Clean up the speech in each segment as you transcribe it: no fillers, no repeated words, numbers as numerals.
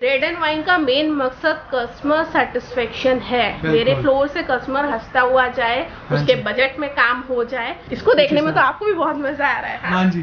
Red and wine का main मकसद customer satisfaction है। मेरे फ्लोर से कस्टमर हंसता हुआ जाए, उसके बजट में काम हो जाए। इसको देखने में तो आपको भी बहुत मजा आ रहा है। हाँ जी।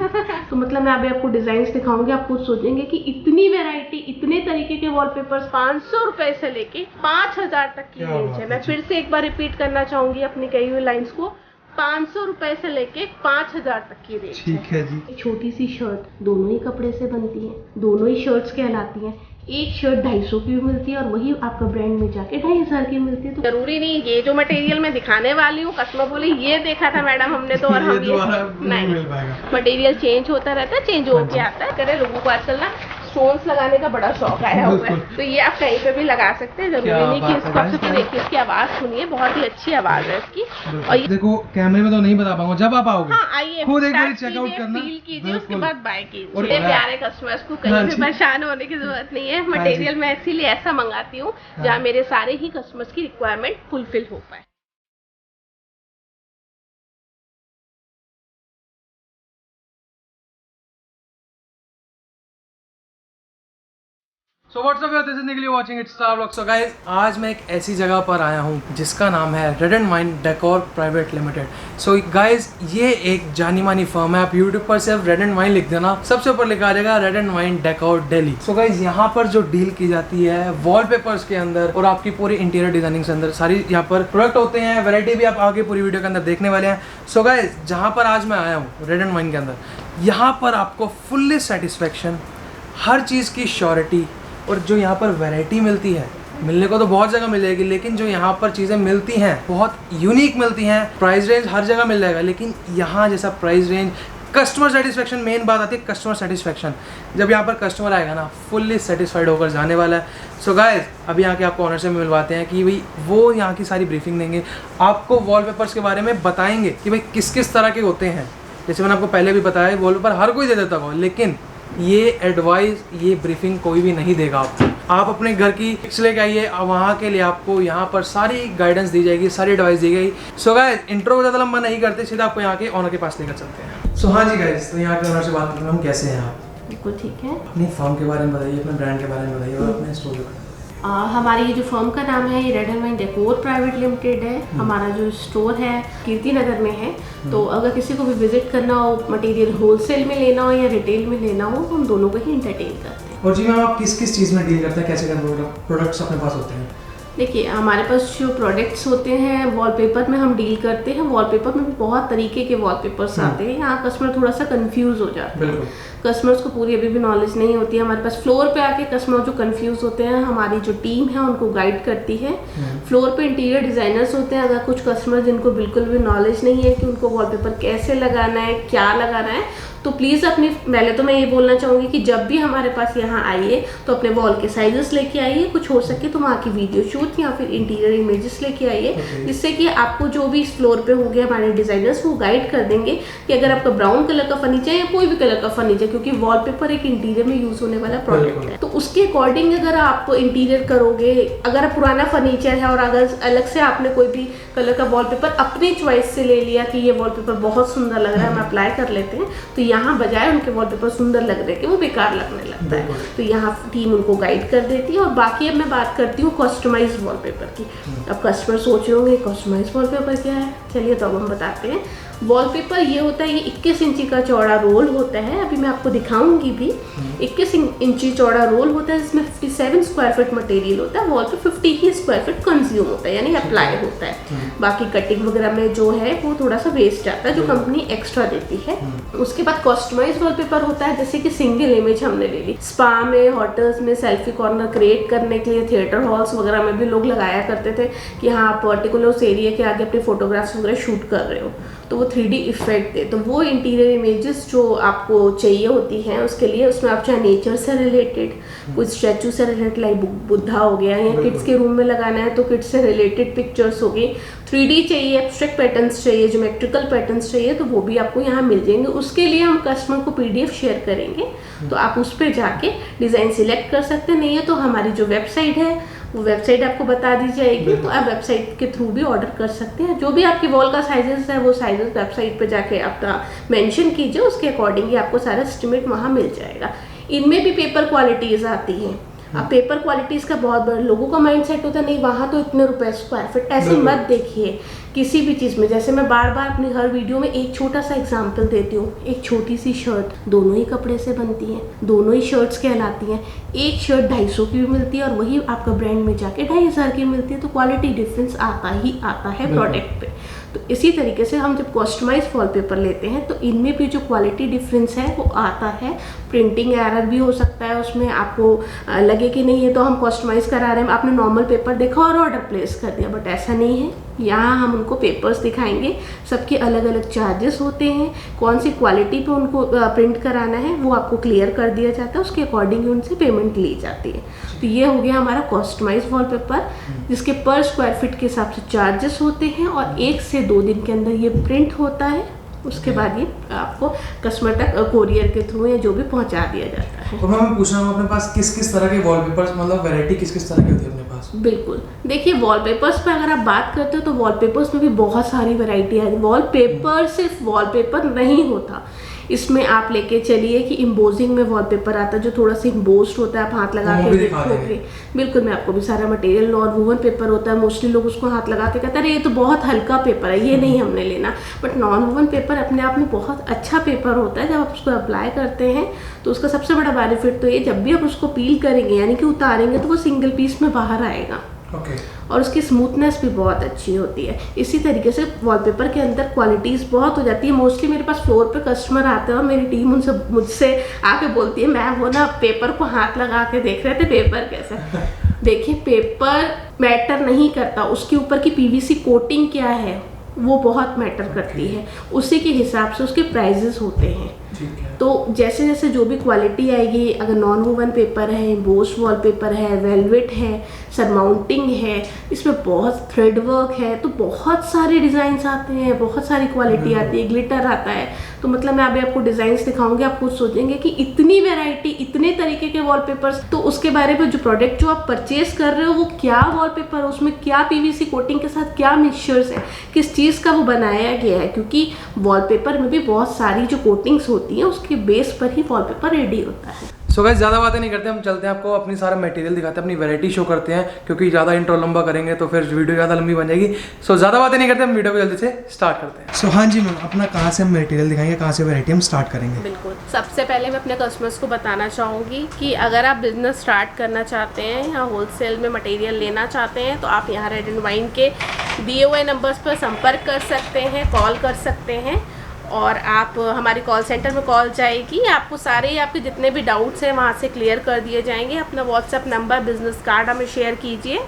तो मतलब मैं अभी आपको डिजाइन दिखाऊंगी, आप खुद सोचेंगे कि इतनी वैरायटी, इतने तरीके के वॉलपेपर्स 500 रुपए से लेके 5000 तक की रेंज है। मैं फिर से एक बार रिपीट करना चाहूंगी अपनी कही हुई लाइन्स को, 500 रुपए से लेके 5000 तक की रेंज। ठीक है जी। छोटी सी शर्ट दोनों ही कपड़े से बनती है, दोनों ही शर्ट्स कहलाती हैं। एक शर्ट 250 की भी मिलती है और वही आपका ब्रांड में जाके 2500 की मिलती है। तो जरूरी नहीं ये जो मटेरियल मैं दिखाने वाली हूँ, कस्टमर बोले ये देखा था मैडम हमने तो, और हम ये नहीं मिल पाएगा। मटेरियल चेंज होता रहता है, चेंज होके आता है। करे लोगों को आजकल ना स्टोन्स लगाने का बड़ा शौक आया हुआ है, तो ये आप कहीं पे भी लगा सकते हैं। जरूरी नहीं कि इसको आप सिर्फ देखिए, इसकी आवाज सुनिए, बहुत ही अच्छी आवाज है इसकी। और देखो कैमरे में तो नहीं बता पाऊंगा, जब आप आओगे हाँ आइए, खुद एक बार चेकआउट करना, फील कीजिए, उसके बाद बाय कीजिए। मेरे प्यारे कस्टमर्स को कहीं भी परेशान होने की जरूरत नहीं है। मटेरियल मैं इसीलिए ऐसा मंगाती हूँ जहाँ मेरे सारे ही कस्टमर्स की रिक्वायरमेंट फुलफिल हो पाए। So what's up guys, this is Nikhil watching It's Star Vlog। So guys, आज मैं एक ऐसी जगह पर आया हूँ जिसका नाम है red and wine decor private limited. So guys ये एक जानी मानी फर्म है। आप यूट्यूब पर सिर्फ रेड एंड वाइन लिख देना, सबसे ऊपर लिखा आ जाएगा red and wine decor Delhi. So guys यहाँ पर जो डील की जाती है वॉलपेपर्स के अंदर और आपकी पूरी इंटीरियर डिजाइनिंग के अंदर सारी यहाँ पर प्रोडक्ट होते हैं। वैरायटी भी आप आगे पूरी वीडियो के अंदर देखने वाले हैं। सो गाइज जहाँ पर आज मैं आया हूँ रेड एंड वाइन के अंदर, यहाँ पर आपको फुल्ली सेटिस्फेक्शन, हर चीज़ की श्योरिटी, और जो यहाँ पर वैरायटी मिलती है, मिलने को तो बहुत जगह मिलेगी, लेकिन जो यहाँ पर चीज़ें मिलती हैं बहुत यूनिक मिलती हैं। प्राइस रेंज हर जगह मिल जाएगा, लेकिन यहाँ जैसा price range, customer satisfaction, main बात आती है कस्टमर सेटिस्फेक्शन। जब यहाँ पर कस्टमर आएगा ना, फुल्ली सेटिस्फाइड होकर जाने वाला है। सो गाइस अभी यहाँ के आपको ऑनर से मिलवाते हैं कि भाई वो यहाँ की सारी ब्रीफिंग देंगे, आपको वॉलपेपर्स के बारे में बताएंगे कि भाई किस किस तरह के होते हैं। जैसे मैंने आपको पहले भी बताया, वॉलपेपर हर कोई दे देता हो, लेकिन ये एडवाइस, ये ब्रीफिंग कोई भी नहीं देगा आपको। आप अपने घर की पिक्स लेके आइए, वहाँ के लिए आपको यहाँ पर सारी गाइडेंस दी जाएगी, सारी एडवाइस दी गई। सो गाइस इंट्रो ज़्यादा लंबा नहीं करते, सीधा आपको यहाँ के ऑनर के पास लेकर चलते हैं। सो हाँ जी गाइस, तो यहाँ के ऑनर से बात करते हैं। हम कैसे हैं आप? बिल्कुल ठीक है। अपनी फर्म के बारे में बताइए, अपने ब्रांड के बारे में बताइए और अपने स्टोर के बारे में। हमारी ये जो फर्म का नाम है, ये red and wine decor private limited है। हमारा जो स्टोर है कीर्ति नगर में है। तो अगर किसी को भी विजिट करना हो, मटेरियल होलसेल में लेना हो या रिटेल में लेना हो, तो हम दोनों को ही इंटरटेन करते हैं। और जी मैम, आप किस किस चीज़ में डील करते हैं, कैसे कैसे प्रोडक्ट्स अपने पास होते हैं? देखिए हमारे पास जो प्रोडक्ट्स होते हैं, वॉलपेपर में हम डील करते हैं। वॉलपेपर में भी बहुत तरीके के वॉलपेपर्स आते हैं। यहाँ कस्टमर थोड़ा सा कंफ्यूज हो जाता है, कस्टमर्स को पूरी अभी भी नॉलेज नहीं होती है। हमारे पास फ्लोर पे आके कस्टमर जो कंफ्यूज होते हैं, हमारी जो टीम है उनको गाइड करती है। फ्लोर पे इंटीरियर डिजाइनर्स होते हैं। अगर कुछ कस्टमर जिनको बिल्कुल भी नॉलेज नहीं है कि उनको वॉलपेपर कैसे लगाना है, क्या लगाना है, तो प्लीज़ अपनी, पहले तो मैं ये बोलना चाहूँगी कि जब भी हमारे पास यहाँ आइए तो अपने वॉल के साइजेस लेके आइए। कुछ हो सके तो वहाँ की वीडियो शूट या फिर इंटीरियर इमेजेस लेके आइए, जिससे कि आपको जो भी इस फ्लोर पे होंगे हमारे डिजाइनर्स, वो गाइड कर देंगे कि अगर आपका ब्राउन कलर का फर्नीचर या कोई भी कलर का फर्नीचर, क्योंकि वॉलपेपर एक इंटीरियर में यूज होने वाला प्रोडक्ट है, तो उसके अकॉर्डिंग अगर आप इंटीरियर करोगे, अगर पुराना फर्नीचर है और अगर अलग से आपने कोई भी कलर का वॉलपेपर अपनी चॉइस से ले लिया कि ये वॉलपेपर बहुत सुंदर लग रहा है, हम अप्लाई कर लेते हैं, तो यहाँ बजाय उनके वॉलपेपर सुंदर लग रहे कि वो बेकार लगने लगता है। तो यहाँ टीम उनको गाइड कर देती है। और बाकी अब मैं बात करती हूँ कस्टमाइज वॉलपेपर की। अब कस्टमर सोच रहे होंगे कस्टमाइज वॉलपेपर क्या है, चलिए तो अब हम बताते हैं। वॉलपेपर ये होता है, ये 21 इंची का चौड़ा रोल होता है। अभी मैं आपको दिखाऊंगी भी। 21 इंची चौड़ा रोल होता है, जिसमें 57 स्क्वायर फीट मटेरियल होता है। वॉल पे 50 ही स्क्वायर फीट कंज्यूम होता है, यानी अप्लाई होता है। बाकी कटिंग वगैरह में जो है वो थोड़ा सा वेस्ट आता है, जो कंपनी एक्स्ट्रा देती है। उसके बाद कस्टमाइज वॉलपेपर होता है, जैसे कि सिंगल इमेज हमने ले ली, स्पा में, होटल्स में सेल्फी कॉर्नर क्रिएट करने के लिए, थिएटर हॉल्स वगैरह में भी लोग लगाया करते थे कि हाँ पर्टिकुलर उस एरिया के आगे अपने फोटोग्राफ्स वगैरह शूट कर रहे हो, तो वो 3D इफेक्ट दे। तो वो इंटीरियर इमेजेस जो आपको चाहिए होती हैं उसके लिए, उसमें आप चाहे नेचर से रिलेटेड, कुछ स्टैचू से रिलेटेड, लाइक बुद्धा हो गया, या किड्स के रूम में लगाना है तो किड्स से रिलेटेड पिक्चर्स हो गई। 3D चाहिए, एब्स्ट्रैक्ट पैटर्न्स चाहिए, ज्योमेट्रिकल पैटर्न्स चाहिए, तो वो भी आपको यहाँ मिल जाएंगे। उसके लिए हम कस्टमर को PDF शेयर करेंगे, तो आप उस पर जाके डिज़ाइन सिलेक्ट कर सकते हैं। नहीं है तो हमारी जो वेबसाइट है वो वेबसाइट आपको बता दी जाएगी, तो आप वेबसाइट के थ्रू भी ऑर्डर कर सकते हैं। जो भी आपकी वॉल का साइजेस है वो साइजेस वेबसाइट पे जाके अपना मेंशन कीजिए, उसके अकॉर्डिंग ही आपको सारा एस्टिमेट वहाँ मिल जाएगा। इनमें भी पेपर क्वालिटीज़ आती हैं, अब पेपर क्वालिटीज का बहुत बड़ा लोगों का माइंड सेट होता है, नहीं वहाँ तो इतने रुपए स्क्वायर फीट, ऐसे मत देखिए किसी भी चीज़ में। जैसे मैं बार बार अपनी हर वीडियो में एक छोटा सा एग्जांपल देती हूँ, एक छोटी सी शर्ट दोनों ही कपड़े से बनती है, दोनों ही शर्ट्स कहलाती हैं। एक शर्ट 250 की भी मिलती है और वही आपका ब्रांड में जाके 2500 की मिलती है, तो क्वालिटी डिफरेंस आता ही आता है प्रोडक्ट पे। तो इसी तरीके से हम जब कस्टमाइज वॉलपेपर लेते हैं तो इनमें भी जो क्वालिटी डिफरेंस है वो आता है। प्रिंटिंग एरर भी हो सकता है, उसमें आपको लगे कि नहीं ये तो हम कस्टमाइज करा रहे हैं, आपने नॉर्मल पेपर देखा और ऑर्डर प्लेस कर दिया, बट ऐसा नहीं है। यहाँ हम उनको पेपर्स दिखाएंगे, सबके अलग अलग चार्जेस होते हैं, कौन सी क्वालिटी पे उनको प्रिंट कराना है वो आपको क्लियर कर दिया जाता है, उसके अकॉर्डिंग उनसे पेमेंट ली जाती है। तो ये हो गया हमारा कस्टमाइज वॉलपेपर, जिसके पर स्क्वायर फीट के हिसाब से चार्जेस होते हैं और 1 से 2 दिन के अंदर ये प्रिंट होता है। उसके बाद ये आपको कस्टमर तक कोरियर के थ्रू या जो भी पहुंचा दिया जाता है। तो मैं पूछ रहा हूँ अपने पास किस किस तरह के वॉलपेपर्स, मतलब वैरायटी किस किस तरह की होती है अपने पास? बिल्कुल, देखिए वॉलपेपर्स पे अगर आप बात करते हो तो वॉलपेपर्स में भी बहुत सारी वैरायटी है। वॉलपेपर सिर्फ वॉलपेपर नहीं होता, इसमें आप लेके चलिए कि इम्बोजिंग में वॉलपेपर आता है जो थोड़ा सा इम्बोस्ड होता है, आप हाथ लगा के देखोगे। बिल्कुल, मैं आपको भी सारा मटेरियल, नॉन वूवन पेपर होता है, मोस्टली लोग उसको हाथ लगा के कहते हैं ये तो बहुत हल्का पेपर है, ये नहीं हमने लेना। बट नॉन वूवन पेपर अपने आप में बहुत अच्छा पेपर होता है। जब आप उसको अप्लाई करते हैं तो उसका सबसे बड़ा बेनिफिट तो ये, जब भी आप उसको पील करेंगे यानी कि उतारेंगे तो वो सिंगल पीस में बाहर आएगा। और उसकी स्मूथनेस भी बहुत अच्छी होती है। इसी तरीके से वॉलपेपर के अंदर क्वालिटीज़ बहुत हो जाती है। मोस्टली मेरे पास फ्लोर पे कस्टमर आते हैं और मेरी टीम उनसे मुझसे आके बोलती है मैम वो ना पेपर को हाथ लगा के देख रहे थे पेपर कैसा। देखिए पेपर मैटर नहीं करता, उसके ऊपर की पीवीसी कोटिंग क्या है वो बहुत मैटर करती है, उसी के हिसाब से उसके प्राइजेस होते हैं। तो जैसे जैसे जो भी क्वालिटी आएगी, अगर नॉन वूवन पेपर है, एम्बोस्ड वॉलपेपर है, वेलवेट है, सरमाउंटिंग है, इसमें बहुत थ्रेड वर्क है, तो बहुत सारे डिज़ाइंस आते हैं, बहुत सारी क्वालिटी आती है, ग्लिटर आता है। तो मतलब मैं अभी आपको डिज़ाइंस दिखाऊंगी, आप खुद सोचेंगे कि इतनी वैरायटी, इतने तरीके के वॉलपेपर्स। तो उसके बारे में जो प्रोडक्ट जो आप परचेज कर रहे हो वो क्या वॉलपेपर है, उसमें क्या पीवीसी कोटिंग के साथ क्या मिक्सचर्स है, किस चीज़ का वो बनाया गया है, क्योंकि वॉलपेपर में भी बहुत सारी जो कोटिंग्स होती हैं उसके बेस पर ही वॉलपेपर रेडी होता है। सो गाइस ज़्यादा बातें नहीं करते, हम चलते हैं, आपको अपनी सारा मटेरियल दिखाते हैं, अपनी वैरायटी शो करते हैं, क्योंकि ज़्यादा इंट्रो लंबा करेंगे तो फिर वीडियो ज़्यादा लंबी बन जाएगी। सो ज़्यादा बातें नहीं करते, हम वीडियो को जल्दी से स्टार्ट करते हैं। सो हाँ जी मैम, अपना कहाँ से हम मटेरियल दिखाएंगे, कहाँ से वैरायटी हम स्टार्ट करेंगे? बिल्कुल, सबसे पहले मैं अपने कस्टमर्स को बताना चाहूँगी कि अगर आप बिजनेस स्टार्ट करना चाहते हैं या होलसेल में मटेरियल लेना चाहते हैं तो आप यहाँ रेड एंड वाइन के दिए हुए नंबर्स पर संपर्क कर सकते हैं, कॉल कर सकते हैं, और आप हमारी कॉल सेंटर में कॉल जाएगी, आपको सारे आपके जितने भी डाउट्स हैं वहाँ से क्लियर कर दिए जाएंगे। अपना व्हाट्सएप नंबर, बिजनेस कार्ड हमें शेयर कीजिए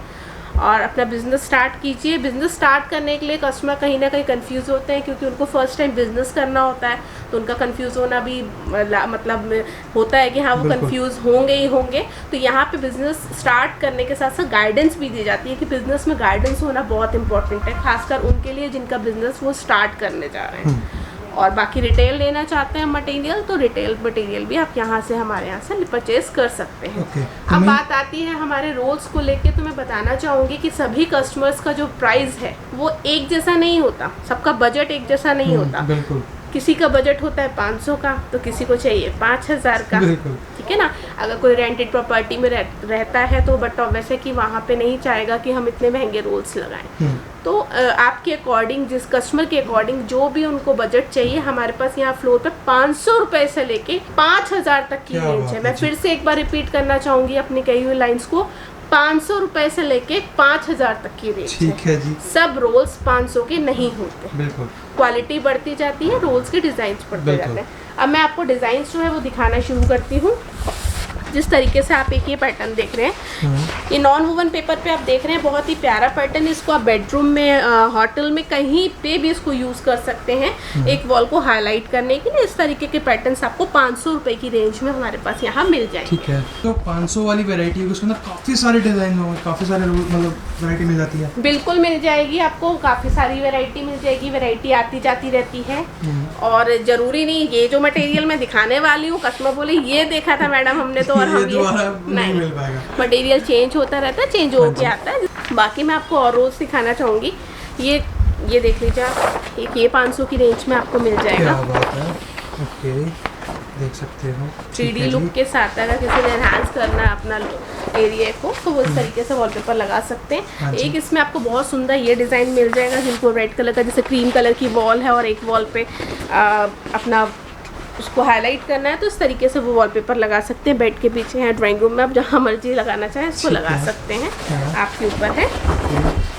और अपना बिज़नेस स्टार्ट कीजिए। बिज़नेस स्टार्ट करने के लिए कस्टमर कहीं ना कहीं कंफ्यूज होते हैं, क्योंकि उनको फर्स्ट टाइम बिज़नेस करना होता है, तो उनका कंफ्यूज होना भी मतलब होता है कि हाँ वो कंफ्यूज होंगे ही होंगे। तो यहाँ पे बिज़नेस स्टार्ट करने के साथ साथ गाइडेंस भी दी जाती है कि बिज़नेस में गाइडेंस होना बहुत इंपॉर्टेंट है, खासकर उनके लिए जिनका बिज़नेस वो स्टार्ट करने जा रहे हैं। और बाकी रिटेल लेना चाहते हैं मटेरियल, तो रिटेल मटेरियल भी आप यहाँ से हमारे यहाँ से परचेज कर सकते हैं। अब बात आती है हमारे रोल्स को लेके, तो मैं बताना चाहूँगी कि सभी कस्टमर्स का जो प्राइस है वो एक जैसा नहीं होता, सबका बजट एक जैसा नहीं होता। बिल्कुल, किसी का बजट होता है 500 का तो किसी को चाहिए 5000 का, ठीक है ना। अगर कोई रेंटेड प्रॉपर्टी में रहता है तो बट वैसे कि वहाँ पे नहीं चाहेगा कि हम इतने महंगे रोल्स लगाएं। तो आपके अकॉर्डिंग, जिस कस्टमर के अकॉर्डिंग जो भी उनको बजट चाहिए, हमारे पास यहाँ फ्लोर पे 500 रुपए से लेके 5000 तक की रेंज है। मैं फिर से एक बार रिपीट करना चाहूँगी अपनी कही हुई लाइन्स को, 500 रुपए से लेके 5000 तक की रेंज है जी। सब रोल्स 500 के नहीं होते, बिल्कुल। क्वालिटी बढ़ती जाती है, रोल्स के डिजाइन बढ़ते जाते हैं। अब मैं आपको डिजाइन जो है वो दिखाना शुरू करती हूँ। जिस तरीके से आप एक ये पैटर्न देख रहे हैं, ये नॉन वूवन पेपर पे आप देख रहे हैं, बहुत ही प्यारा पैटर्न। इसको आप बेडरूम में, होटल में, कहीं पे भी इसको यूज कर सकते हैं एक वॉल को हाईलाइट करने के लिए। इस तरीके के पैटर्न्स आपको 500 रुपए की रेंज में हमारे पास यहाँ मिल जाएंगे। ठीक है, तो 500 वाली वैरायटी है, उसके अंदर काफी सारे डिजाइन होंगे, काफी सारे मतलब वैरायटी मिल जाती है। बिल्कुल मिल जाएगी आपको, काफी सारी वैरायटी मिल जाएगी। वैरायटी आती जाती रहती है, और जरूरी नहीं ये जो मटेरियल मैं दिखाने वाली हूँ कस्टमर बोले ये देखा था मैडम हमने तो, और हम नहीं मिल पाएगा। मटेरियल चेंज होता रहता है, चेंज होके आता है। बाकी मैं आपको और रोज दिखाना चाहूँगी। ये देख लीजिए आप, ये 500 की रेंज में आपको मिल जाएगा। क्या बात है। ओके, देख सकते हो 3D लुक के साथ अगर किसी ने एनहांस करना है अपना एरिया को तो वो इस तरीके से वॉलपेपर लगा सकते हैं। एक इसमें आपको बहुत सुंदर ये डिज़ाइन मिल जाएगा जिनको रेड कलर का जैसे क्रीम कलर की वॉल है और एक वॉल पे अपना उसको हाईलाइट करना है तो इस तरीके से वो वॉलपेपर लगा सकते हैं। बेड के पीछे है, ड्राइंग रूम में आप जहाँ मर्जी लगाना चाहें इसको लगा सकते हैं, आपके ऊपर है।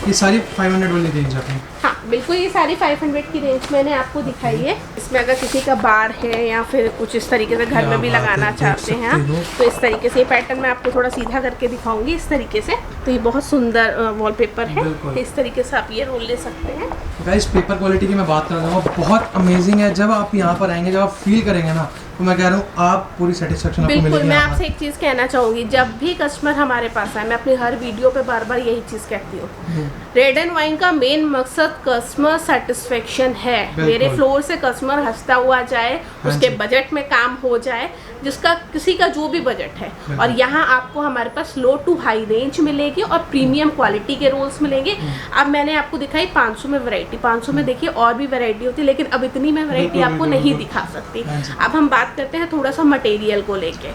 ये सारी 500 वाली रेंज आती है? हाँ बिल्कुल, ये सारी 500 की रेंज मैंने आपको दिखाई है। इसमें अगर किसी का बार है या फिर कुछ इस तरीके से घर में भी लगाना चाहते हैं आप तो इस तरीके से ये पैटर्न मैं आपको थोड़ा सीधा करके दिखाऊंगी इस तरीके से। तो ये बहुत सुंदर वॉलपेपर है, इस तरीके से आप ये रोल ले सकते हैं। गाइस पेपर क्वालिटी की मैं बात करना चाहूँगा, बहुत अमेजिंग है। जब आप यहाँ पर आएंगे, जब आप फील करेंगे ना तो मैं कह रहा हूँ आप पूरी सेटिस्फेक्शन आपको मिलेगी। बिल्कुल, मैं आपसे एक चीज़ कहना चाहूँगी, जब भी कस्टमर हमारे पास आए मैं अपनी हर वीडियो पे बार बार यही चीज़ कहती हूँ, रेड एंड वाइन का मेन मकसद कस्टमर सेटिस्फेक्शन है। मेरे फ्लोर से कस्टमर हंसता हुआ जाए, उसके बजट में काम हो जाए, जिसका किसी का जो भी बजट है। और यहाँ आपको हमारे पास लो टू हाई रेंज मिलेगी और प्रीमियम क्वालिटी के रोल्स मिलेंगे। अब मैंने आपको दिखाई 500 में वैरायटी, 500 में देखिए और भी वैरायटी होती है, लेकिन अब इतनी मैं वैरायटी आपको नहीं दिखा सकती। अब हम बात करते हैं थोड़ा सा मटेरियल को लेके।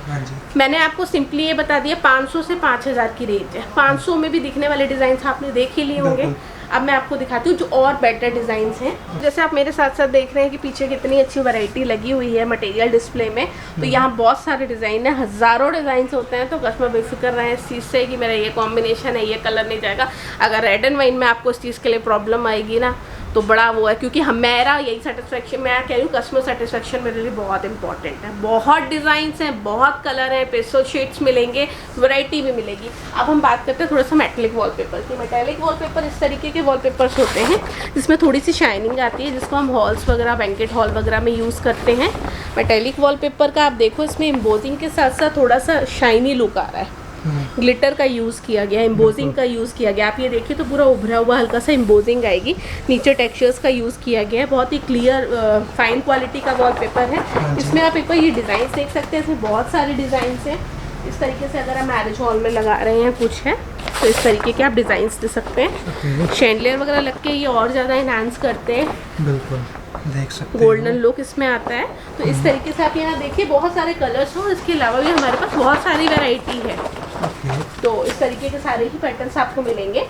मैंने आपको सिंपली ये बता दिया 500 से 5000 की रेंज है। 500 में भी दिखने वाले डिजाइन आपने देख ही लिए होंगे। अब मैं आपको दिखाती हूँ जो और बेटर डिजाइन हैं। जैसे आप मेरे साथ साथ देख रहे हैं कि पीछे कितनी अच्छी वैरायटी लगी हुई है मटेरियल डिस्प्ले में। तो यहाँ बहुत सारे डिज़ाइन है, हज़ारों डिज़ाइन होते हैं। तो कस्टमर बेफिक्र रहे हैं इस चीज़ से कि मेरा ये कॉम्बिनेशन है, ये कलर नहीं जाएगा। अगर रेड एंड वाइन में आपको इस चीज़ के लिए प्रॉब्लम आएगी ना तो बड़ा वो है, क्योंकि मेरा यही सेटिस्फेक्शन, मैं कह रही हूँ कस्टमर सेटिस्फेक्शन मेरे लिए बहुत इंपॉर्टेंट है। बहुत डिज़ाइंस हैं, बहुत कलर हैं, पेस्टल शेड्स मिलेंगे, वैरायटी भी मिलेगी। अब हम बात करते हैं थोड़ा सा मेटेलिक वॉलपेपर की। मेटेलिक वॉलपेपर इस तरीके के वॉलपेपर्स होते हैं जिसमें थोड़ी सी शाइनिंग आती है, जिसको हम हॉल्स वगैरह, बैंकेट हॉल वगैरह में यूज़ करते हैं। मेटेलिक वॉलपेपर का आप देखो इसमें एम्बोजिंग के साथ साथ थोड़ा सा शाइनी लुक आ रहा है। ग्लिटर का यूज़ किया गया, एम्बोजिंग का यूज़ किया गया। आप ये देखिए तो पूरा उभरा हुआ हल्का सा एम्बोजिंग आएगी। नीचे टेक्सचर्स का यूज़ किया गया है। बहुत ही क्लियर फाइन क्वालिटी का वॉलपेपर है। इसमें आप एक बार ये डिज़ाइन देख सकते हैं, इसमें बहुत सारे डिज़ाइन हैं। इस तरीके से अगर आप मैरिज हॉल में लगा रहे हैं कुछ है तो इस तरीके के आप डिज़ाइंस दे सकते हैं। शैंडलियर वगैरह लग के ये और ज़्यादा इनहांस करते हैं। बिल्कुल देख सकते हैं, गोल्डन लुक इसमें आता है। तो इस तरीके से आप यहाँ देखिए बहुत सारे कलर्स हो। इसके अलावा भी हमारे पास बहुत सारी वैरायटी है। तो इस तरीके के सारे ही पैटर्न्स आपको मिलेंगे।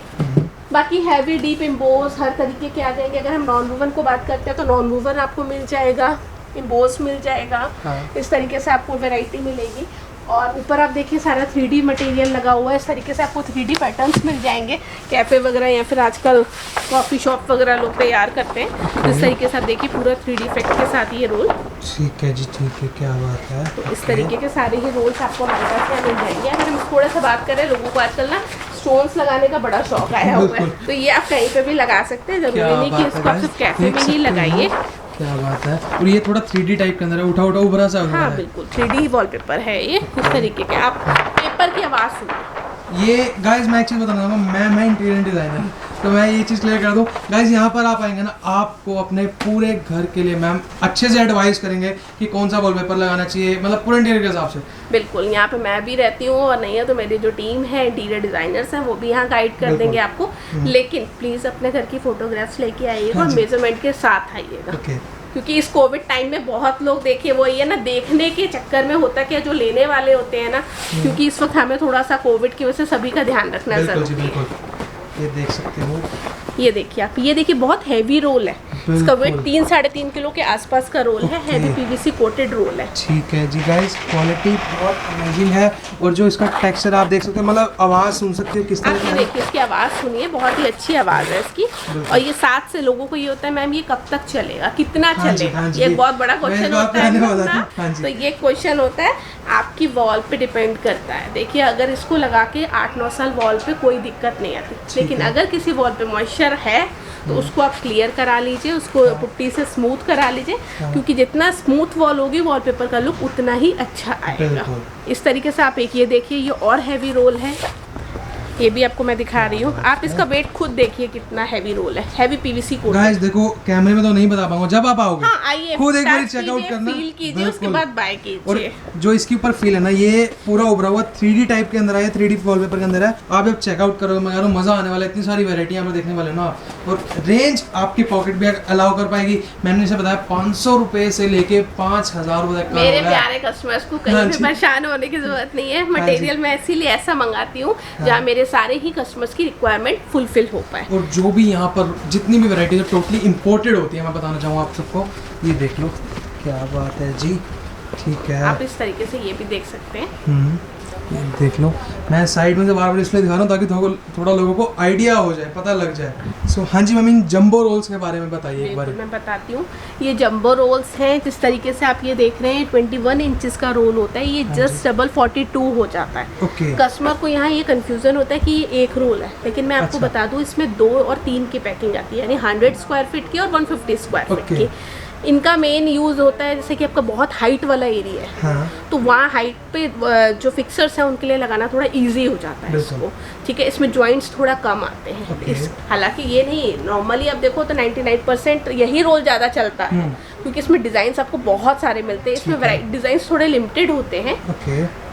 बाकी हैवी डीप एम्बोस हर तरीके के आ जाएंगे। अगर हम नॉन वूवन को बात करते हैं तो नॉन वूवन आपको मिल जाएगा, एम्बोस मिल जाएगा। इस तरीके से आपको वैरायटी मिलेगी। और ऊपर आप देखिए सारा 3D मटेरियल लगा हुआ है। इस तरीके से आपको 3D पैटर्न्स मिल जाएंगे। कैफ़े वगैरह या फिर आजकल कॉफ़ी शॉप वगैरह लोग तैयार करते हैं। इस तरीके से आप देखिए पूरा 3D इफेक्ट के साथ ये रोल। ठीक है जी, ठीक है, क्या बात है। तो इस तरीके के सारे ही रोल्स आपको हमारे पास यहाँ मिल जाएंगे। अगर हम थोड़ा सा बात करें, लोगों को आजकल ना स्टोन्स लगाने का बड़ा शौक आया हुआ है, तो ये आप कहीं पे भी लगा सकते हैं। जरूरी नहीं कि इसको आप सिर्फ कैफे में ही लगाइए। क्या बात है। और ये थोड़ा 3D टाइप के अंदर है, उठा उभरा सा। हाँ बिल्कुल 3D वॉलपेपर है ये। इस तरीके के आप पेपर की आवाज़ सुनिए। ये गाइस मैं एक चीज़ बताना चाहूँगा, मैं इंटीरियर डिज़ाइनर, तो मैं ये चीज़ क्लियर कर दूँ गाइस, यहाँ पर आप आएंगे ना आपको अपने पूरे घर के लिए मैम अच्छे से एडवाइस करेंगे कि कौन सा वॉलपेपर लगाना चाहिए, मतलब पूरे इंटीरियर के हिसाब से। बिल्कुल, यहाँ पे मैं भी रहती हूँ और नहीं है तो मेरी जो टीम है इंटीरियर डिज़ाइनर्स हैं वो भी यहाँ गाइड कर देंगे आपको। लेकिन प्लीज़ अपने घर की फोटोग्राफ्स लेके आइएगा और मेजरमेंट के साथ आइएगा। क्योंकि इस कोविड टाइम में बहुत लोग देखिए वो ये ना देखने के चक्कर में होता क्या, जो लेने वाले होते हैं ना, क्योंकि इस वक्त हमें थोड़ा सा कोविड की वजह से सभी का ध्यान रखना जरूरी है। ये देख सकते हो, ये देखिए आप, ये देखिए बहुत हैवी रोल है। इसका वेट 3-3.5 किलो के आसपास का रोल है। हैवी पीवीसी कोटेड रोल है। ठीक है जी गाइस, क्वालिटी बहुत अमेजिंग है। और जो इसका टेक्सचर आप देख सकते हैं, मतलब आवाज़ सुन सकते हो किस तरह की। देखिए इसकी आवाज़ सुनिए, बहुत ही अच्छी आवाज़ है इसकी। और ये साथ से लोगों को ये होता है मैम ये कब तक चलेगा, कितना चलेगा, ये एक बहुत बड़ा क्वेश्चन होता है ना। तो ये क्वेश्चन होता है आपकी वॉल पे डिपेंड करता है। देखिए अगर इसको लगा के 8-9 साल वॉल पे कोई दिक्कत नहीं आती, लेकिन अगर किसी वॉल पे मॉइस्चर है तो उसको आप क्लियर करा लीजिए, उसको पुट्टी से स्मूथ करा लीजिए, क्योंकि जितना स्मूथ वॉल होगी वॉलपेपर का लुक उतना ही अच्छा आएगा। इस तरीके से आप एक ये देखिए, ये और हैवी रोल है, ये भी आपको मैं दिखा रही हूँ। आप इसका वेट खुद देखिए कितना हैवी रोल है। Heavy PVC coat. गाइस देखो कैमरे में तो नहीं बता पाऊंगा, जब आप आओगे हाँ, आइए खुद एक बार चेकआउट करना, फील कीजिए, उसके बाद बाय कीजिए। और जो इसके ऊपर फील है ना, ये पूरा उभरा हुआ 3D टाइप के अंदर है, 3D वॉलपेपर के अंदर है। आप जब चेकआउट करोगे मैं कह रहा हूँ मजा आने वाला है। इतनी सारी वैरायटी यहाँ पर देखने वाले ना आप। और रेंज आपकी पॉकेट भी अलाउ कर पाएगी। मैंने इसे बताया 500 रुपए से लेके 5000 रुपए तक। मेरे प्यारे कस्टमर्स को कहीं भी परेशान होने की जरूरत नहीं है। मटेरियल मैं इसीलिए ऐसा मंगाती हूँ जहाँ मेरे सारे ही कस्टमर्स की रिक्वायरमेंट फुलफिल हो पाए। और जो भी यहाँ पर जितनी भी वैरायटी है टोटली इम्पोर्टेड होती है। मैं बताना चाहूँगा आप सबको, ये देख लो क्या बात है जी। ठीक है, आप इस तरीके से ये भी देख सकते हैं। ये देख लो, मैं साइड में से बार बार इसलिए दिखा रहा हूँ ताकि थोड़ा लोगों को आइडिया हो जाए, पता लग जाए। सो हाँ जी मम्मी, जंबो रोल्स के बारे में बताइए एक बार। मैं बताती हूँ, ये जंबो रोल्स हैं। जिस तरीके से आप ये देख रहे हैं 21 इंचेस का रोल होता है, ये जस्ट डबल 42 हो जाता है। ओके। कस्टमर को यहाँ ये कंफ्यूजन होता है कि ये एक रोल है, लेकिन मैं आपको बता दूँ इसमें 2 और 3 की पैकिंग आती है, यानी 100 स्क्वायर फीट की और 150 स्क्वायर फीट की। इनका मेन यूज़ होता है जैसे कि आपका बहुत हाइट वाला एरिया है, हाँ। तो वहाँ हाइट पे जो फिक्सर्स हैं उनके लिए लगाना थोड़ा इजी हो जाता है इसको। ठीक है, इसमें जॉइंट्स थोड़ा कम आते हैं। हालांकि ये नहीं, नॉर्मली आप देखो तो 99% यही रोल ज़्यादा चलता है, क्योंकि इसमें डिज़ाइंस आपको बहुत सारे मिलते हैं। इसमें डिज़ाइंस थोड़े लिमिटेड होते हैं,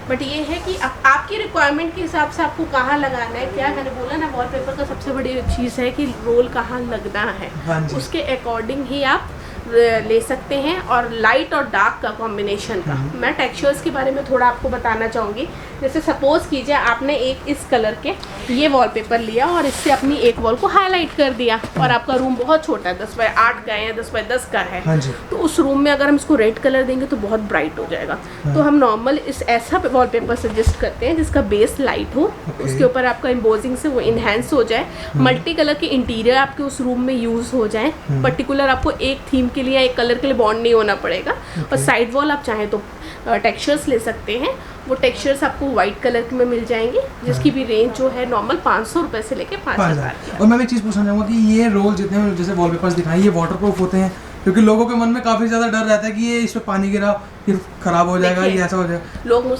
बट ये है कि आपकी रिक्वायरमेंट के हिसाब से आपको कहाँ लगाना है। क्या मैंने बोला ना, वॉलपेपर का सबसे बड़ी चीज़ है कि रोल कहाँ लगना है, उसके अकॉर्डिंग ही आप ले सकते हैं। और लाइट और डार्क का कॉम्बिनेशन का मैं टेक्सचर्स के बारे में थोड़ा आपको बताना चाहूँगी। जैसे सपोज कीजिए आपने एक इस कलर के ये वॉलपेपर लिया और इससे अपनी एक वॉल को हाईलाइट कर दिया, और आपका रूम बहुत छोटा है, 10 बाय 8 का है या 10 बाय 10 का है, तो उस रूम में अगर हम इसको रेड कलर देंगे तो बहुत ब्राइट हो जाएगा। तो हम नॉर्मल इस ऐसा वॉलपेपर सजेस्ट करते हैं जिसका बेस लाइट हो, उसके ऊपर आपका एम्बोजिंग से वो इन्हेंस हो जाए, मल्टी कलर के इंटीरियर आपके उस रूम में यूज हो जाए। पर्टिकुलर आपको एक थीम के लिए, एक कलर के लिए बॉन्ड नहीं होना पड़ेगा। और साइड वॉल आप चाहें तो टेक्सचर्स ले सकते हैं। वो टेक्सचर्स आपको व्हाइट कलर में मिल जाएंगे, जिसकी भी रेंज जो है नॉर्मल 500 रुपए से लेके 5000। और मैं एक चीज़ पूछना चाहूँगा कि ये रोल जितने जैसे वॉलपेपर्स दिखाएं, ये वाटरप्रूफ होते हैं? क्योंकि लोगों के मन में काफ़ी ज़्यादा डर रहता है कि ये इस पर पानी गिरा फिर खराब हो जाएगा, ये ऐसा हो जाएगा। लोग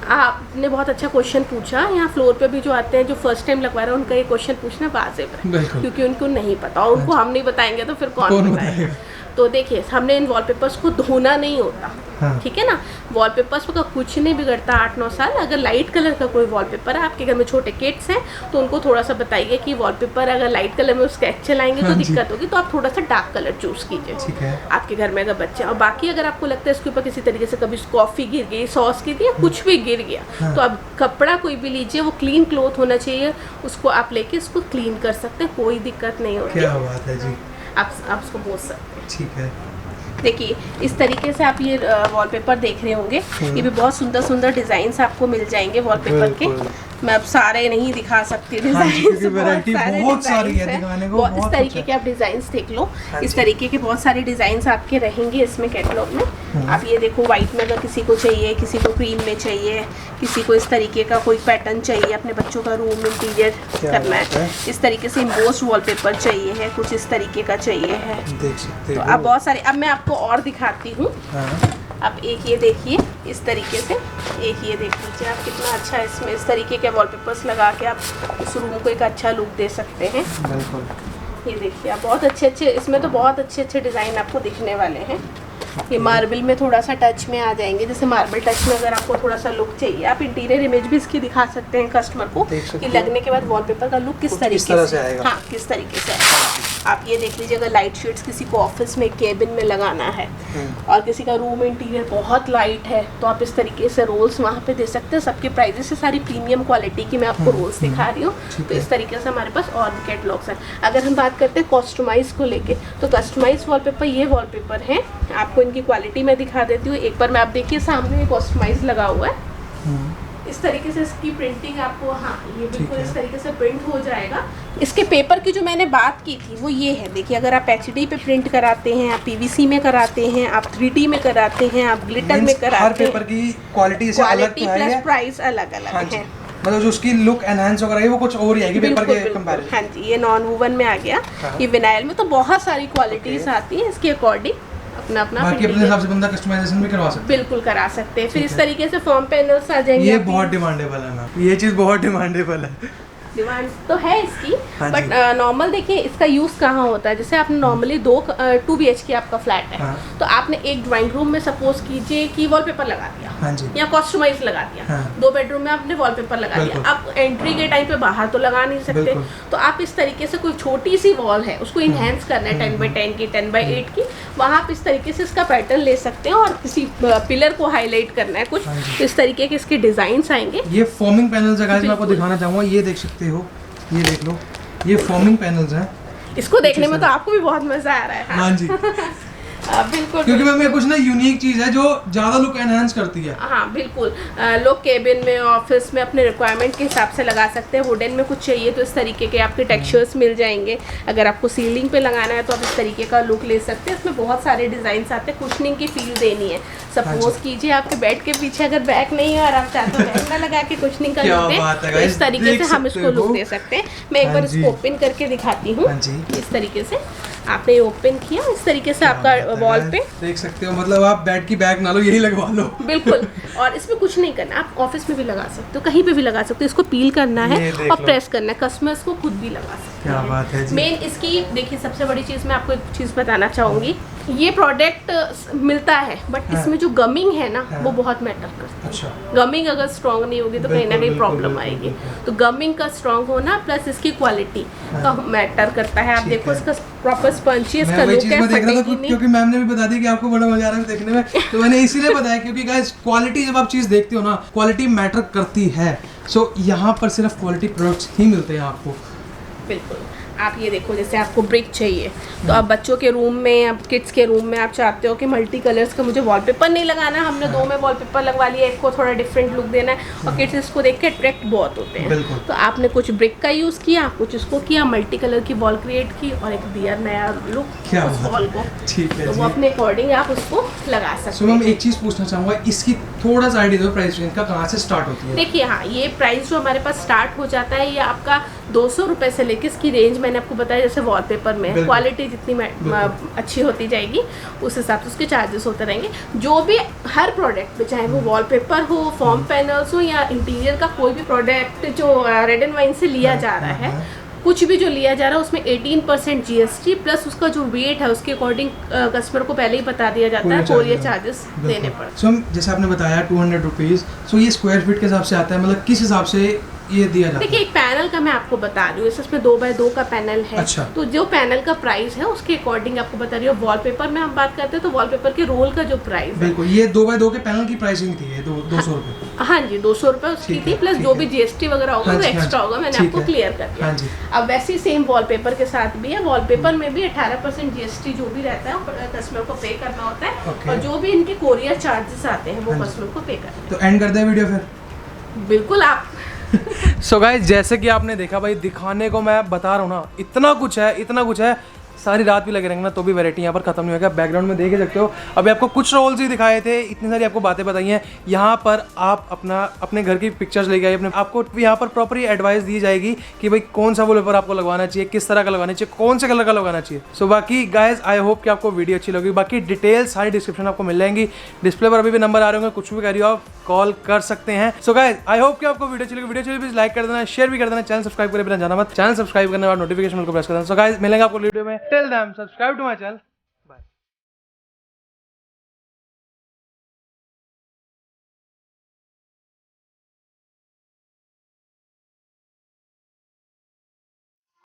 आपने बहुत अच्छा क्वेश्चन पूछा। यहाँ फ्लोर पे भी जो आते हैं, जो फर्स्ट टाइम लगवा रहे हैं, उनका ये क्वेश्चन पूछना वाजिब है, क्योंकि उनको नहीं पता, और उनको हम नहीं बताएंगे तो फिर कौन बताएगा। तो देखिए, हमने इन वॉलपेपर्स को धोना नहीं होता, ठीक है ना। वॉलपेपर्स का कुछ नहीं बिगड़ता 8-9 साल। अगर लाइट कलर का कोई वॉलपेपर है, आपके घर में छोटे किड्स हैं, तो उनको थोड़ा सा बताइए कि वॉलपेपर अगर लाइट कलर में स्केच चलाएंगे तो दिक्कत होगी, तो आप थोड़ा सा डार्क कलर चूज कीजिए आपके घर में अगर बच्चे। और बाकी अगर आपको लगता है इसके ऊपर किसी तरीके से कभी कॉफ़ी गिर गई, सॉस गिर गई या कुछ भी गिर गया, तो आप कपड़ा कोई भी लीजिए, वो क्लीन क्लॉथ होना चाहिए, उसको आप लेके इसको क्लीन कर सकते हैं, कोई दिक्कत नहीं होती। क्या बात है जी, आप उसको बोल सकते हैं। ठीक है। देखिए, इस तरीके से आप ये वॉलपेपर देख रहे होंगे, ये भी बहुत सुंदर सुंदर डिजाइन्स आपको मिल जाएंगे वॉलपेपर के। मैं अब सारे नहीं दिखा सकती डिजाइन, बहुत सारी है दिखाने को। इस तरीके के आप डिजाइन्स देख लो, इस तरीके के बहुत सारे डिजाइन्स आपके रहेंगे इसमें कैटलॉग में। आप ये देखो, व्हाइट में अगर किसी को चाहिए, किसी को क्रीम में चाहिए, किसी को इस तरीके का कोई पैटर्न चाहिए, अपने बच्चों का रूम इंटीरियर करना है, इस तरीके से इम्बोस्ड वॉलपेपर चाहिए है, कुछ इस तरीके का चाहिए है, देख सकते हो। तो अब बहुत सारे, अब मैं आपको और दिखाती हूँ। आप एक ये देखिए, इस तरीके से एक ये देख लीजिए आप, कितना अच्छा है। इसमें इस तरीके के वॉलपेपर्स लगा के आप उस रूम को एक अच्छा लुक दे सकते हैं। बिल्कुल, ये देखिए आप, बहुत अच्छे अच्छे, इसमें तो बहुत अच्छे अच्छे डिज़ाइन आपको दिखने वाले हैं। ये मार्बल में थोड़ा सा टच में आ जाएंगे, जैसे मार्बल टच में अगर आपको थोड़ा सा लुक चाहिए, आप इंटीरियर इमेज भी इसकी दिखा सकते हैं कस्टमर को कि लगने के बाद वॉलपेपर का लुक किस तरीके से आएगा। हाँ, किस तरीके से आएगा। आप ये देख लीजिए, अगर लाइट शेड्स किसी को ऑफिस में, केबिन में लगाना है, और किसी का रूम इंटीरियर बहुत लाइट है, तो आप इस तरीके से रोल्स वहाँ पे दे सकते हैं। सबके प्राइजेस से सारी प्रीमियम क्वालिटी की मैं आपको रोल्स दिखा रही हूँ। तो इस तरीके से हमारे पास और भी कैटलॉग्स हैं। अगर हम बात करते हैं कस्टमाइज को लेके, तो कस्टमाइज वॉलपेपर, ये वॉलपेपर हैं, आपको इनकी क्वालिटी मैं दिखा देती हूँ। एक बार मैं, आप देखिए सामने कस्टमाइज लगा हुआ है, इस तरीके से इसकी प्रिंटिंग आपको, हाँ ये बिल्कुल इस तरीके से प्रिंट हो जाएगा। इसके पेपर की जो मैंने बात की थी वो ये है, देखिए, अगर आप एचडी पे प्रिंट कराते हैं, आप पीवीसी में कराते हैं, आप 3D में कराते हैं, आप ग्लिटर में कराते हैं, हर पेपर की क्वालिटी से अलग है, प्लस प्राइस अलग अलग है। मतलब जो उसकी लुक एनहांस वगैरह है वो कुछ और ही आएगी पेपर के कंपैरिजन। हाँ जी, ये नॉन वूवन में आ गया। ये विनाइल में तो बहुत सारी क्वालिटीज आती है, इसके अकॉर्डिंग अपना बाकी अपने हिसाब से बंदा कस्टमाइजेशन भी करवा सकता है। बिल्कुल करा सकते हैं। फिर इस तरीके से फॉर्म पैनल्स आ जाएंगे। ये बहुत डिमांडेबल है ना, ये चीज़ बहुत डिमांडेबल है। डिमांड तो है इसकी, बट नॉर्मल देखिए इसका यूज कहाँ होता है, जैसे आपने नॉर्मली 2 BHK आपका फ्लैट है, तो आपने एक ड्राइंग रूम में सपोज कीजिए कि वॉलपेपर लगा दिया या कस्टमाइज लगा दिया, 2 बेडरूम में आपने वॉलपेपर लगा दिया, आप एंट्री के टाइम पे बाहर तो लगा नहीं सकते, तो आप इस तरीके से कोई छोटी सी वॉल है उसको इनहेंस करना है 10x10 की 10x8 की, वहाँ आप इस तरीके से इसका पैटर्न ले सकते हैं और किसी पिलर को हाईलाइट करना है कुछ, तो इस तरीके के इसके डिजाइन आएंगे। ये फॉर्मिंग पैनल्स है गाइस, मैं आपको दिखाना चाहूंगा, ये देख सकते हो, ये देख लो, ये फॉर्मिंग पैनल्स हैं। इसको देखने में तो आपको भी बहुत मजा आ रहा है। हाँ जी बिल्कुल, क्योंकि मैं कुछ ना यूनिक चीज है जो ज्यादा लुक एनहांस करती है। हाँ बिल्कुल, लोग केबिन में ऑफिस में अपने रिक्वायरमेंट के हिसाब से लगा सकते हैं। वुडन में कुछ चाहिए तो इस तरीके के आपके टेक्सचर्स मिल जाएंगे, अगर आपको सीलिंग पे लगाना है तो आप इस तरीके का लुक ले सकते हैं। इसमें बहुत सारे डिजाइन आते हैं, कुशनिंग की फील देनी है, सपोज कीजिए आपके बेड के पीछे अगर बैक नहीं है और आप चाहते हो बैक ना लगा के कुशनिंग का लुक दें, तो इस तरीके से हम इसको लुक दे सकते हैं। मैं एक बार इसको ओपन करके दिखाती हूँ। इस तरीके से आपने ओपन किया, इस तरीके से आपका वॉल पे देख सकते हो, मतलब आप बेड की बैग ना लो, यही लगवा लो। बिल्कुल, और इसमें कुछ नहीं करना, आप ऑफिस में भी लगा सकते हो, कहीं पे भी लगा सकते हो। इसको पील करना है और प्रेस करना है, कस्टमर्स को खुद भी लगा सकते हैं। क्या बात है जी। मेन इसकी देखिए सबसे बड़ी चीज मैं आपको एक चीज बताना चाहूंगी, ये प्रोडक्ट मिलता है बट इसमें जो गमिंग है ना वो बहुत मैटर करता है। अच्छा। गमिंग अगर स्ट्रांग नहीं होगी तो कहीं ना कहीं प्रॉब्लम आएगी, तो गमिंग का स्ट्रांग होना प्लस इसकी क्वालिटी का मैटर करता है। आप देखो इसका प्रॉपर स्पंजी, इसका लुक है, फटेगी नहीं। क्योंकि मैम ने भी बता दिया कि आपको बड़ा मजा आ रहा है देखने में, तो मैंने इसीलिए बताया क्योंकि गाइस क्वालिटी जब आप चीज देखते हो ना, क्वालिटी मैटर करती है। सो यहाँ पर सिर्फ क्वालिटी प्रोडक्ट्स ही मिलते हैं आपको। बिल्कुल, आप ये देखो, जैसे आपको ब्रिक चाहिए तो आप बच्चों के रूम में, आप किड्स के रूम में आप चाहते हो कि मल्टी कलर्स का मुझे वॉलपेपर नहीं लगाना, हमने 2 में वॉलपेपर लगवा लिया, एक को थोड़ा डिफरेंट लुक देना है और किड्स इसको देख के अट्रैक्ट बहुत होते हैं, तो आपने कुछ ब्रिक का यूज़ किया, कुछ इसको किया, मल्टी कलर की वॉल क्रिएट की और एक दिया नया लुक उस वॉल को। ठीक है, तो वो अपने अकॉर्डिंग आप उसको लगा सकते हैं। मैं एक चीज़ पूछना चाहूँगा, इसकी थोड़ा सा आइडिया दो, प्राइस रेंज का कहाँ से स्टार्ट होती है? देखिए हाँ, ये प्राइस जो हमारे पास स्टार्ट हो जाता है ये आपका 200 रुपये से लेकर, इसकी रेंज मैंने आपको बताया, जैसे वॉलपेपर में क्वालिटी जितनी अच्छी होती जाएगी उस हिसाब से उसके चार्जेस होते रहेंगे। जो भी हर प्रोडक्ट पे, चाहे वो वॉलपेपर हो, फॉर्म पैनल्स हो या इंटीरियर का कोई भी प्रोडक्ट जो रेड एंड वाइन से लिया जा रहा है, कुछ भी जो लिया जा रहा है उसमें 18% GST प्लस उसका जो वेट है उसके अकॉर्डिंग कस्टमर को पहले ही बता दिया जाता है, कोरियर चार्जेस देने पड़ते हैं। सो जैसे आपने बताया 200 रुपीज़, सो ये स्क्वायर फीट के हिसाब से आता है, मतलब किस हिसाब से ये दिया जाता है? देखिए, एक पैनल का मैं आपको बता रही हूँ, इसमें 2x2 का पैनल है। अच्छा। तो जो पैनल का प्राइस है उसके अकॉर्डिंग आपको बता रही हूँ। वॉलपेपर में हम बात करते हैं तो वॉलपेपर के रोल का जो प्राइस है, बिल्कुल ये 2x2 के पैनल की प्राइसिंग थी, ये 200 रुपये। हाँ जी, 200 रुपये उसकी थी, प्लस जो भी GST वगैरह होगा वो एक्स्ट्रा होगा, मैंने आपको क्लियर कर दिया। अब वैसे ही सेम वॉलपेपर के साथ भी है, वॉलपेपर में भी 18% GST जो भी रहता है कस्टमर को पे करना होता है, और जो भी इनके कोरियर चार्जेस आते हैं वो कस्टमर को पे करना है। तो एंड करते हैं वीडियो फिर? बिल्कुल। आप सो गाइस, जैसे कि आपने देखा भाई, दिखाने को मैं बता रहा हूँ ना, इतना कुछ है, सारी रात भी लगे रहेंगे ना तो भी वैरायटी यहाँ पर खत्म नहीं होगा। बैकग्राउंड में देख सकते हो, अभी आपको कुछ रोल्स ही दिखाए थे, इतनी सारी आपको बातें बताई हैं। यहाँ पर आप अपने घर की पिक्चर्स लेके आइए, आपको यहाँ पर प्रॉपरली एडवाइस दी जाएगी कि भाई कौन सा वॉलपेपर आपको लगवाना चाहिए, किस तरह का लगवाना चाहिए, कौन से कलर का लगवाना चाहिए। सो बाकी गाइज, आई होप कि आपको वीडियो अच्छी लगी। बाकी डिटेल्स सारी डिस्क्रिप्शन आपको मिल जाएंगी, डिस्प्ले पर अभी भी नंबर आ रहे होंगे, कुछ भी करिए आप कॉल कर सकते हैं। सो गाइज, आई होप कि आपको वीडियो अच्छी लगी। वीडियो अच्छी लाइक कर देना, शेयर भी कर देना, चैनल सब्सक्राइब करे बिना जाना मत, चैनल सब्सक्राइब करने के बाद नोटिफिकेशन को प्रेस कर देना। सो गाइज, मिलेंगे आपको वीडियो में, till then subscribe to my channel.